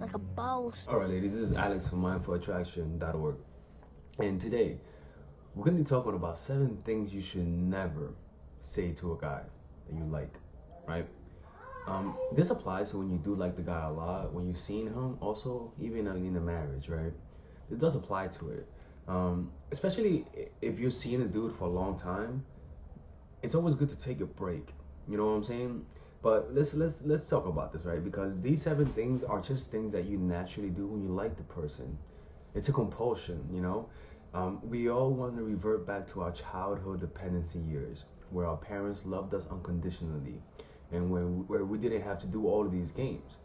like a boss. Alright, ladies, this is Alex from mindfulattraction.org. And today, we're going to be talking about 7 things you should never say to a guy that you like, right? This applies to when you do like the guy a lot, when you've seen him, also, even in a marriage, right? It does apply to it. Especially if you're seeing a dude for a long time, it's always good to take a break. You know what I'm saying? But let's talk about this, right? Because these 7 things are just things that you naturally do when you like the person. It's a compulsion, you know. We all want to revert back to our childhood dependency years, where our parents loved us unconditionally, and where we didn't have to do all of these games.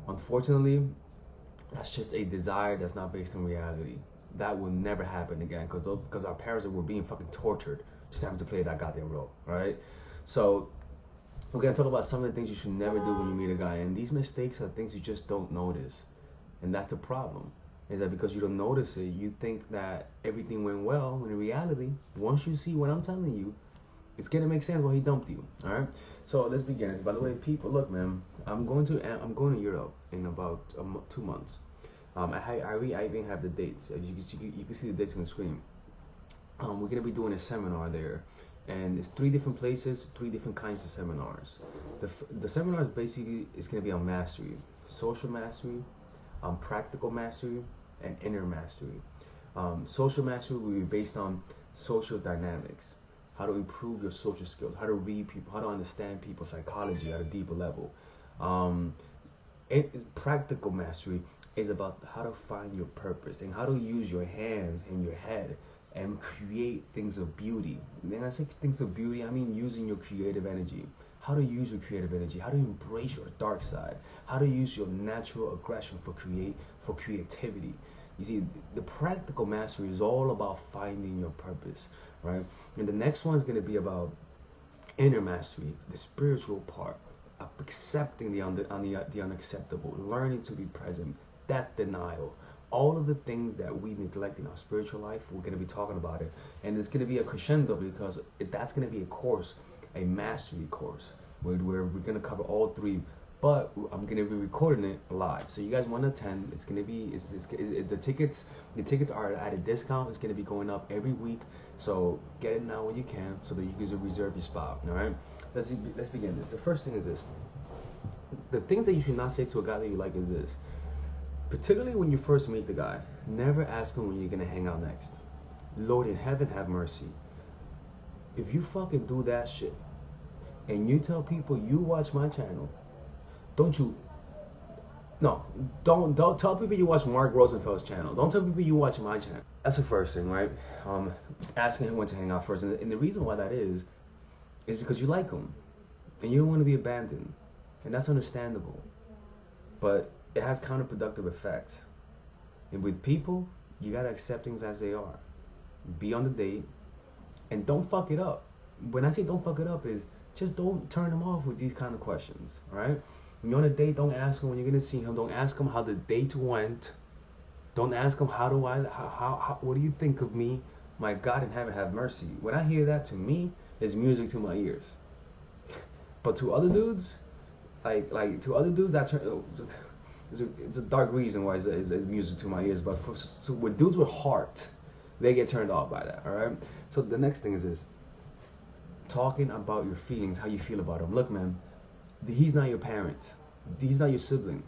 Unfortunately, that's just a desire that's not based on reality. That will never happen again because our parents were being fucking tortured just having to play that goddamn role, right? So we're gonna talk about some of the things you should never do when you meet a guy, and these mistakes are things you just don't notice, and that's the problem. Is that because you don't notice it, you think that everything went well, when in reality, once you see what I'm telling you, it's gonna make sense why he dumped you. All right. So let's begin. By the way, people, look, man, I'm going to Europe in about 2 months. I even have the dates. As you can see the dates on the screen. We're gonna be doing a seminar there, and it's 3 different places, 3 different kinds of seminars. The seminar is basically it's gonna be on mastery, social mastery, practical mastery, and inner mastery. Social mastery will be based on social dynamics, how to improve your social skills, how to read people, how to understand people's psychology at a deeper level. Um, Practical mastery is about how to find your purpose and how to use your hands and your head and create things of beauty. When I say things of beauty, I mean using your creative energy. How to use your creative energy, how to embrace your dark side, how to use your natural aggression for creativity. You see, the practical mastery is all about finding your purpose, right? And the next one is going to be about inner mastery, the spiritual part, of accepting the unacceptable, learning to be present, death denial, all of the things that we neglect in our spiritual life. We're going to be talking about it, and it's going to be a crescendo because that's going to be a course, a mastery course, where we're going to cover all 3. But I'm gonna be recording it live, so you guys want to attend. It's gonna be the tickets are at a discount. It's gonna be going up every week, so get it now when you can, so that you can reserve your spot. All right, let's begin this. The first thing is this: the things that you should not say to a guy that you like is this. Particularly when you first meet the guy, never ask him when you're gonna hang out next. Lord in heaven have mercy. If you fucking do that shit, and you tell people you watch my channel, don't you no, don't tell people you watch Mark Rosenfeld's channel. Don't tell people you watch my channel. That's the first thing, right? Asking him when to hang out first, and the reason why that is because you like him, and you don't want to be abandoned, and that's understandable. But it has counterproductive effects. And with people, you gotta accept things as they are. Be on the date, and don't fuck it up. When I say don't fuck it up, is just don't turn them off with these kind of questions, all right? When you're on a date, don't ask him when you're gonna see him. Don't ask him how the date went. Don't ask him what do you think of me? My God in heaven have mercy. When I hear that, to me, it's music to my ears. But to other dudes, like to other dudes, it's a dark reason why it's music to my ears. But with dudes with heart, they get turned off by that. All right. So the next thing is this: talking about your feelings, how you feel about him. Look, man, he's not your parent. He's not your sibling.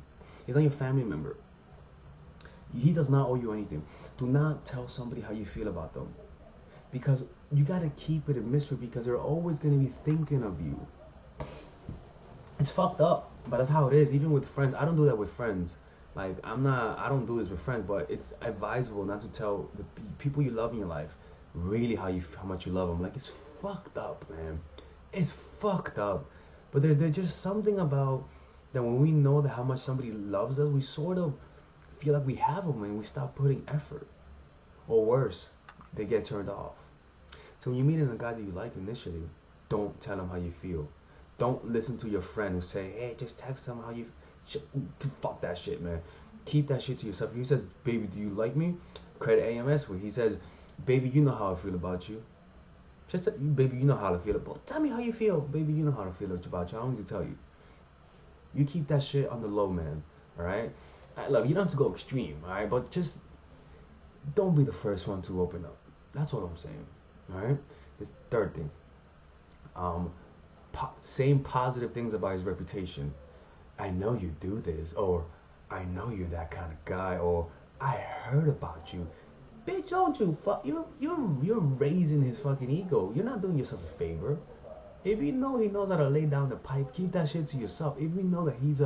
He's not your family member. He does not owe you anything. Do not tell somebody how you feel about them, because you gotta keep it a mystery, because they're always gonna be thinking of you. It's fucked up, but that's how it is. Even with friends, I don't do that with friends. Like I don't do this with friends, but it's advisable not to tell the people you love in your life really how much you love them. Like, it's fucked up, man. It's fucked up. But there's just something about that when we know that how much somebody loves us, we sort of feel like we have them and we stop putting effort. Or worse, they get turned off. So when you meet a guy that you like initially, don't tell him how you feel. Don't listen to your friend who say, hey, just text him how you fuck that shit, man. Keep that shit to yourself. If he says, baby, do you like me? Credit AMS when he says, baby, you know how I feel about you. Just baby, you know how to feel about. Tell me how you feel, baby. You know how to feel about you. I don't need to tell you. You keep that shit on the low, man. All right. Look, you don't have to go extreme, all right? But just don't be the first one to open up. That's what I'm saying, all right? This third thing, um, saying positive things about his reputation. I know you do this, or I know you're that kind of guy, or I heard about you. Bitch, don't you fuck? You're raising his fucking ego. You're not doing yourself a favor. If you know he knows how to lay down the pipe, keep that shit to yourself. If you know that he's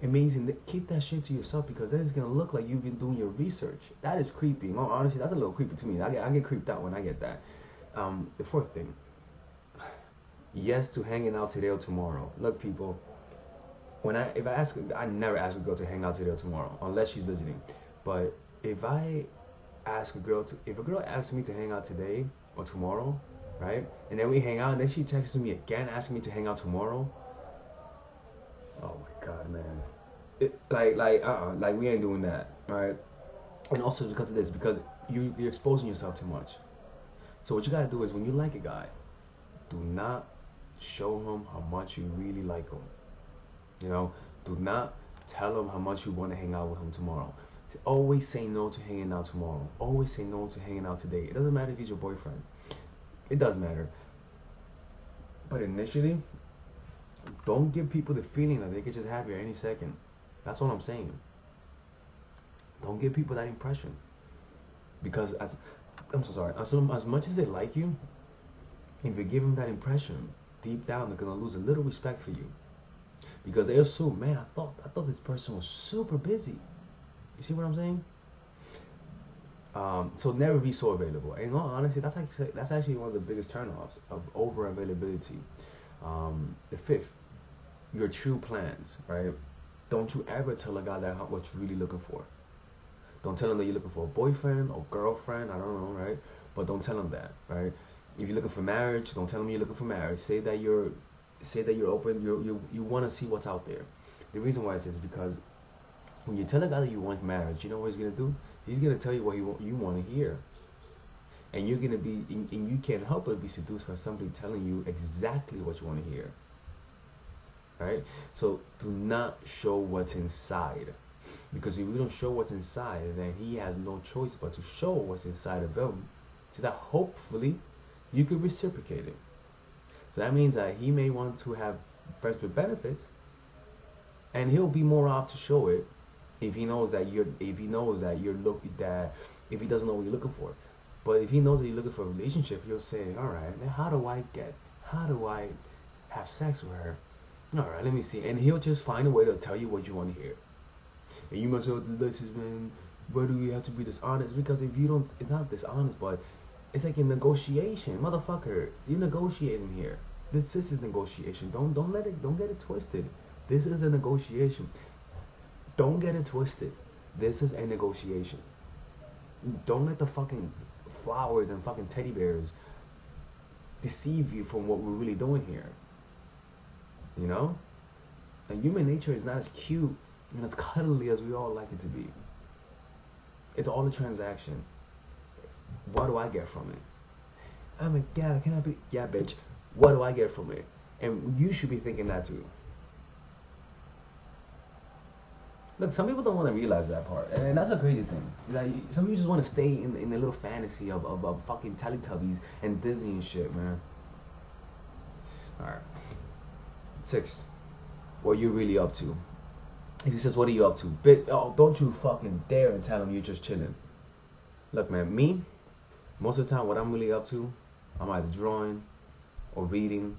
amazing, keep that shit to yourself, because then it's gonna look like you've been doing your research. That is creepy. No, honestly, that's a little creepy to me. I get creeped out when I get that. The fourth thing, yes to hanging out today or tomorrow. Look, people, if I ask, I never ask a girl to hang out today or tomorrow unless she's visiting. But if a girl asks me to hang out today or tomorrow, right? And then we hang out, and then she texts me again asking me to hang out tomorrow. Oh my god, man. Like we ain't doing that, right? And also because of this, because you're exposing yourself too much. So what you gotta do is, when you like a guy, do not show him how much you really like him. You know, do not tell him how much you want to hang out with him tomorrow. Always say no to hanging out tomorrow. Always say no to hanging out today. It doesn't matter if he's your boyfriend. It does matter. But initially, don't give people the feeling that they could just have you at any second. That's what I'm saying. Don't give people that impression. Because I'm so sorry, as much as they like you, if you give them that impression, deep down they're gonna lose a little respect for you. Because they assume, man, I thought this person was super busy. You see what I'm saying? So never be so available. And in all honesty, that's actually one of the biggest turnoffs of over availability. The fifth, your true plans, right? Don't you ever tell a guy that what you're really looking for. Don't tell him that you're looking for a boyfriend or girlfriend. I don't know, right? But don't tell him that, right? If you're looking for marriage, don't tell him you're looking for marriage. Say that you're open. You want to see what's out there. The reason why I say this is because when you tell a guy that you want marriage, you know what he's gonna do? He's gonna tell you what you want to hear, and you're gonna be, and you can't help but be seduced by somebody telling you exactly what you want to hear. Right? So do not show what's inside, because if you don't show what's inside, then he has no choice but to show what's inside of him, so that hopefully you could reciprocate it. So that means that he may want to have friends with benefits, and he'll be more apt to show it if he knows that if he doesn't know what you're looking for. But if he knows that you're looking for a relationship, he'll say, all right, now how do I have sex with her? All right, let me see. And he'll just find a way to tell you what you want to hear. And you must say, listen, man, why do we have to be dishonest? Because if you don't, it's not dishonest, but it's like a negotiation, motherfucker. You're negotiating here. This is negotiation. Don't get it twisted. This is a negotiation. Don't get it twisted. This is a negotiation. Don't let the fucking flowers and fucking teddy bears deceive you from what we're really doing here. You know? And human nature is not as cute and as cuddly as we all like it to be. It's all a transaction. What do I get from it? I'm like, yeah, can I be? Yeah, bitch. What do I get from it? And you should be thinking that too. Look, some people don't want to realize that part, and that's a crazy thing. Like, some people just want to stay in the little fantasy of fucking Teletubbies and Disney and shit, man. Alright. 6. What you really up to? If he says, what are you up to? Don't you fucking dare and tell him you're just chilling. Look, man, me, most of the time, what I'm really up to, I'm either drawing, or reading,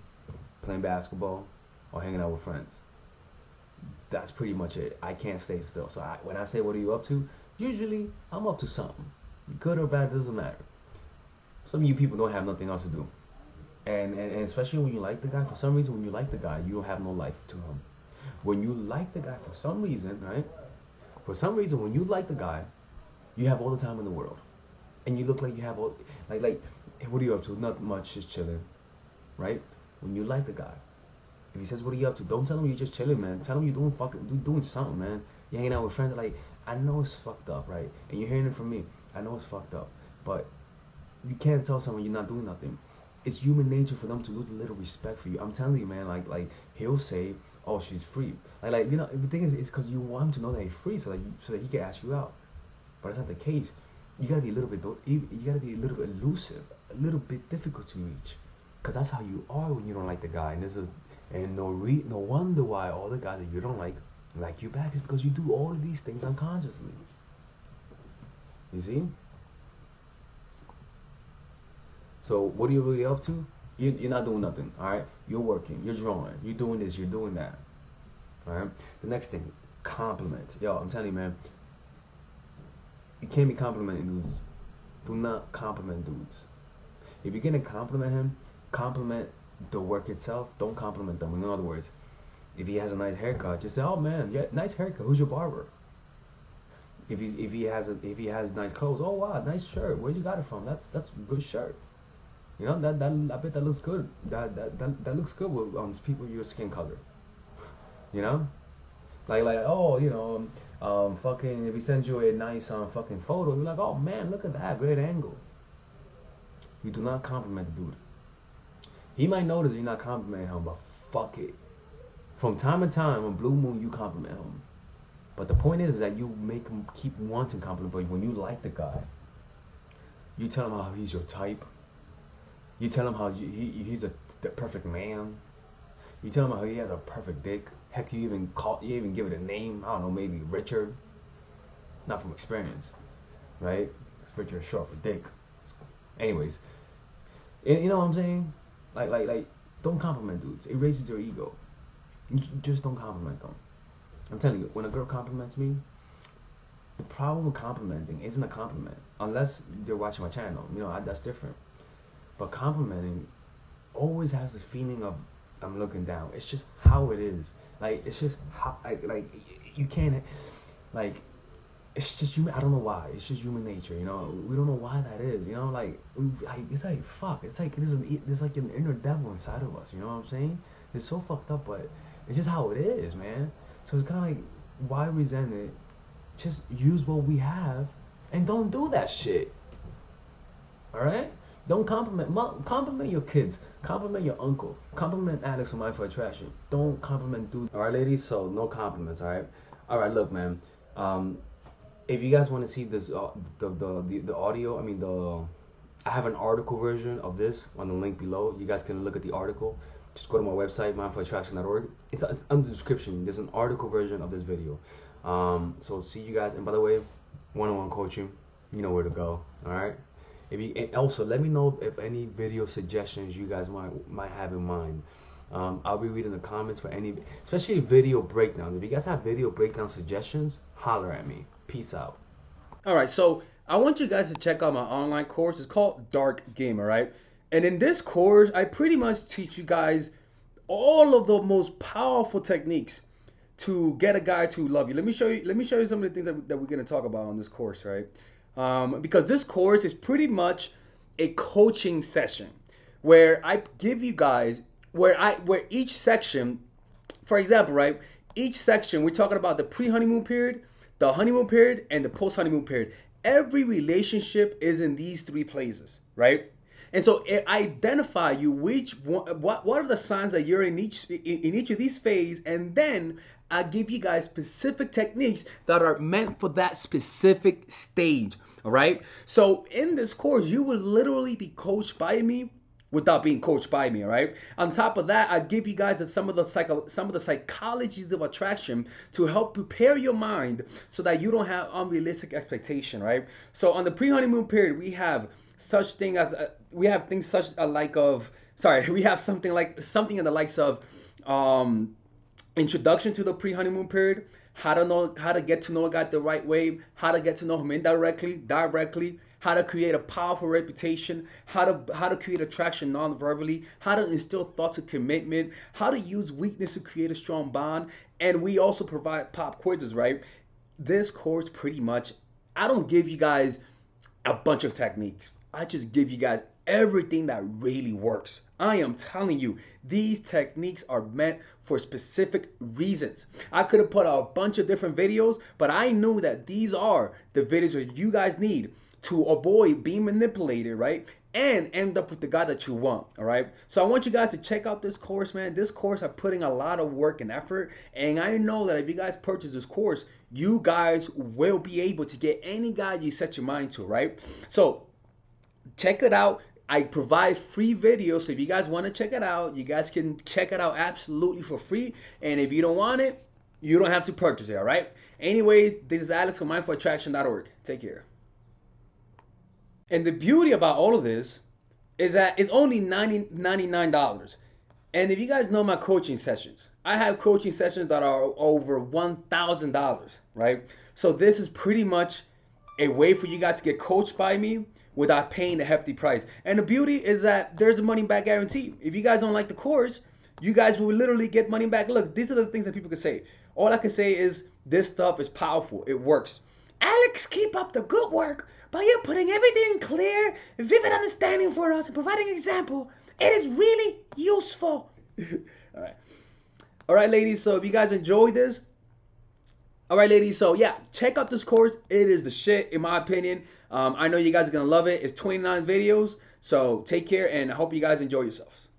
playing basketball, or hanging out with friends. That's pretty much it. I can't stay still. So when I say, what are you up to? Usually, I'm up to something. Good or bad, doesn't matter. Some of you people don't have nothing else to do. And especially when you like the guy, for some reason, when you like the guy, you don't have no life to him. When you like the guy for some reason, right? For some reason, when you like the guy, you have all the time in the world. And you look like you have all, like, hey, what are you up to? Not much, just chilling, right? When you like the guy, if he says, what are you up to? Don't tell him you're just chilling, man. Tell him you're doing something, man. You're hanging out with friends. Like, I know it's fucked up, right? And you're hearing it from me. I know it's fucked up. But you can't tell someone you're not doing nothing. it's human nature for them to lose a little respect for you. I'm telling you, man. Like he'll say, "Oh, she's free." Like you know, the thing is, it's because you want him to know that he's free, so that he can ask you out. But it's not the case. You gotta be a little bit. You gotta be a little bit elusive, a little bit difficult to reach, because that's how you are when you don't like the guy. And no wonder why all the guys that you don't like you back is because you do all of these things unconsciously. You see? So what are you really up to? You're not doing nothing. All right. You're working. You're drawing. You're doing this. You're doing that. All right. The next thing, compliments. Yo, I'm telling you, man. You can't be complimenting dudes. Do not compliment dudes. If you're gonna compliment him, compliment the work itself. Don't compliment them. In other words, if he has a nice haircut, just say, "Oh man, yeah, nice haircut. Who's your barber?" If he has nice clothes, "Oh wow, nice shirt. Where you got it from? That's a good shirt." You know that I bet that looks good. That looks good with people your skin color. You know, like oh fucking if he sends you a nice fucking photo, you're like, "Oh man, look at that great angle." You do not compliment the dude. He might notice you're not complimenting him, but fuck it. From time to time, on Blue Moon, you compliment him. But the point is that you make him keep wanting compliment. But when you like the guy, you tell him how he's your type. You tell him how he's the perfect man. You tell him how he has a perfect dick. Heck, you even give it a name. I don't know, maybe Richard. Not from experience, right? Richard is short for dick. Anyways, you know what I'm saying? Like, don't compliment dudes. It raises your ego. You just don't compliment them. I'm telling you, when a girl compliments me, the problem with complimenting isn't a compliment, unless they're watching my channel. You know, that's different. But complimenting always has a feeling of I'm looking down. It's just how it is. Like it's just how you can't like it's just human. I don't know why. It's just human nature. You know, we don't know why that is. You know, it's like fuck. It's like there's like an inner devil inside of us. You know what I'm saying? It's so fucked up, but it's just how it is, man. So it's kind of like why resent it? Just use what we have and don't do that shit. All right? Don't compliment your kids. Compliment your uncle. Compliment Alex from Mindful Attraction. Don't compliment dudes. All right, ladies. So no compliments. All right. Look, man. If you guys want to see this, the audio. I mean I have an article version of this on the link below. You guys can look at the article. Just go to my website, mindfulattraction.org. It's under the description. There's an article version of this video. So see you guys. And by the way, one-on-one coaching. You know where to go. All right. And also let me know if any video suggestions you guys might have in mind. I'll be reading the comments for any, especially video breakdowns. If you guys have video breakdown suggestions, holler at me. Peace out. All right, so I want you guys to check out my online course. It's called Dark Gamer, right? And in this course, I pretty much teach you guys all of the most powerful techniques to get a guy to love you. Let me show you some of the things that we're gonna talk about on this course, right? Because this course is pretty much a coaching session where I give you guys where each section, for example, right? Each section we're talking about the pre-honeymoon period, the honeymoon period, and the post-honeymoon period. Every relationship is in these three places, right? And so it identify you what are the signs that you're in each of these phases, and then I give you guys specific techniques that are meant for that specific stage. All right. So in this course, you will literally be coached by me without being coached by me. All right. On top of that, I give you guys some of the psychologies of attraction to help prepare your mind so that you don't have unrealistic expectation. Right. So on the pre-honeymoon period, we have something in the likes of introduction to the pre-honeymoon period, how to get to know a guy the right way, how to get to know him indirectly, directly, how to create a powerful reputation, how to create attraction non-verbally, how to instill thoughts of commitment, how to use weakness to create a strong bond, and we also provide pop quizzes, right? This course pretty much, I don't give you guys a bunch of techniques. I just give you guys everything that really works. I am telling you, these techniques are meant for specific reasons. I could have put out a bunch of different videos, but I knew that these are the videos that you guys need to avoid being manipulated, right? and end up with the guy that you want. All right. So I want you guys to check out this course, man. This course, I'm putting a lot of work and effort, and I know that if you guys purchase this course, you guys will be able to get any guy you set your mind to, right? So check it out. I provide free videos, so if you guys want to check it out, you guys can check it out absolutely for free. And if you don't want it, you don't have to purchase it, all right? Anyways, this is Alex from mindfulattraction.org. Take care. And the beauty about all of this is that it's only $99. And if you guys know my coaching sessions, I have coaching sessions that are over $1,000, right? So this is pretty much a way for you guys to get coached by me without paying a hefty price. And the beauty is that there's a money back guarantee. If you guys don't like the course, you guys will literally get money back. Look, these are the things that people can say. All I can say is this stuff is powerful. It works. Alex, keep up the good work by you putting everything clear, vivid understanding for us and providing example. It is really useful. All right. All right, ladies. So if you guys enjoy this, all right, ladies. So yeah, check out this course. It is the shit, in my opinion. I know you guys are gonna love it. It's 29 videos. So take care, and I hope you guys enjoy yourselves.